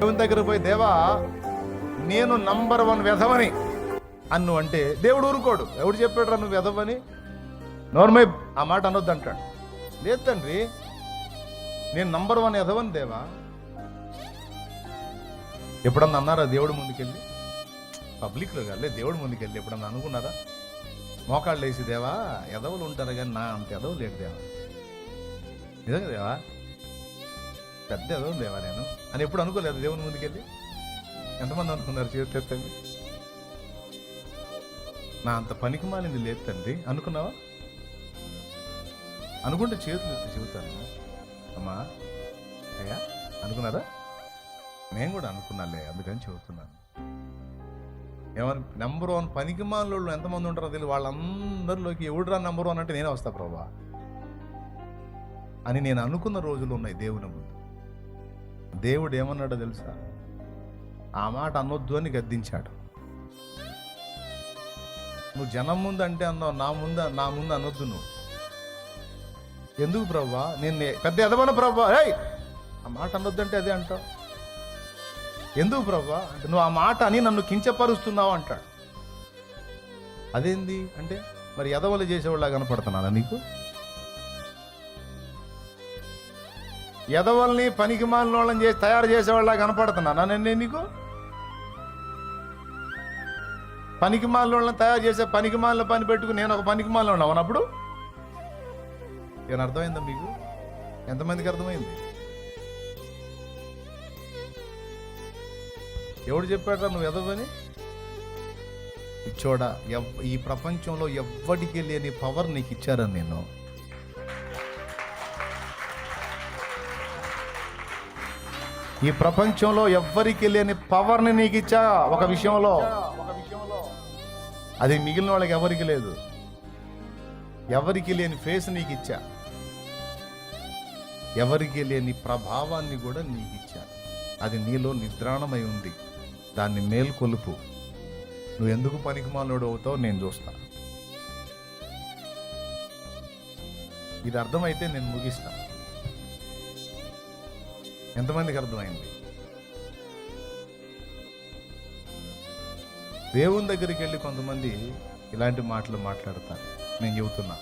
దేవుని దగ్గర పోయి, దేవా నేను నంబర్ 1 వెధవని అన్ను అంటే దేవుడు ఊరుకోడు. ఎవడు చెప్పాడు రా నువ్వు వెధవని? నోర్మై ఆ మాట అనొద్దు అంటాడు. లేదు తండ్రి, నేను నంబర్ 1 వెధవని దేవా. ఎప్పుడన్నా అన్నారా దేవుడు ముందుకెళ్ళి? పబ్లిక్లో కాదు, దేవుడు ముందుకెళ్ళి ఎప్పుడన్నా అనుకున్నారా? మోకాళ్ళు వేసి, దేవా ఎదవలు ఉంటారు కానీ నా అంత ఎదవ లేడు దేవా, నిజంగా దేవా పెద్ద ఎదవ దేవా నేను అని ఎప్పుడు అనుకోలేదు దేవుని ముందుకెళ్ళి? ఎంతమంది అనుకున్నారు? చేతండి. నా అంత పనికి మాలింది లేదు తండ్రి అనుకున్నావా? అనుకుంటే చేతులు ఎత్తి చెబుతాను, అమ్మా అయ్యా అనుకున్నారా? నేను కూడా అనుకున్నాలే, అందుకని చెబుతున్నాను. ఏమని నంబర్ 1 పనికి మాలోళ్ళు ఎంతమంది ఉంటారో తెలియదు. వాళ్ళందరిలోకి ఎవడురా నంబర్ 1 అంటే నేనే వస్తా ప్రభా అని నేను అనుకున్న రోజులు ఉన్నాయి దేవుని ముందు. దేవుడు ఏమన్నాడో తెలుసా? ఆ మాట అనొద్దు అని గద్దించాడు. నువ్వు జనం ముందు అంటే అన్నావు, నా ముందు అనొద్దు నువ్వు. ఎందుకు ప్రభా? నేను పెద్ద ఎదవన ప్రభా, ఏయ్ ఆ మాట అనొద్దు అంటే అదే అంటావు. ఎందుకు ప్రభా అంటే నువ్వు ఆ మాట అని నన్ను కించపరుస్తున్నావు అంటాడు. అదేంది అంటే మరి ఎదవలు చేసేవాళ్ళ కనపడుతున్నానా నీకు? ఎదవల్ని పనికి మాలిన వాళ్ళని చేసి తయారు చేసేవాళ్ళ కనపడుతున్నానా నేను నీకు? పనికి మాలిన వాళ్ళని తయారు చేసే పనికి మాలిన పని పెట్టుకుని నేను ఒక పనికి మాలిన వాళ్ళని అవునప్పుడు ఏమైనా అర్థమైందా మీకు? ఎంతమందికి అర్థమైంది? ఎవడు చెప్పాడ్రా నువ్వు ఎదవని? ఇచ్చోడా, ఈ ప్రపంచంలో ఎవ్వడికి లేని పవర్ నీకు ఇచ్చారని నేను. ఈ ప్రపంచంలో ఎవ్వరికి లేని పవర్ని నీకు ఇచ్చా ఒక విషయంలో. అది మిగిలిన వాళ్ళకి ఎవరికి లేదు. ఎవరికి లేని ఫేస్ నీకు ఇచ్చా, ఎవరికి లేని ప్రభావాన్ని కూడా నీకు ఇచ్చా. అది నీలో నిద్రాణమై ఉంది. దాన్ని మేల్కొలుపు. నువ్వు ఎందుకు పనికిమాలోడు అవుతావు నేను చూస్తా. ఇది అర్థమైతే నేను ముగిస్తా. ఎంతమందికి అర్థమైంది? దేవుని దగ్గరికి వెళ్ళి కొంతమంది ఇలాంటి మాటలు మాట్లాడతారు. నేను చెబుతున్నా,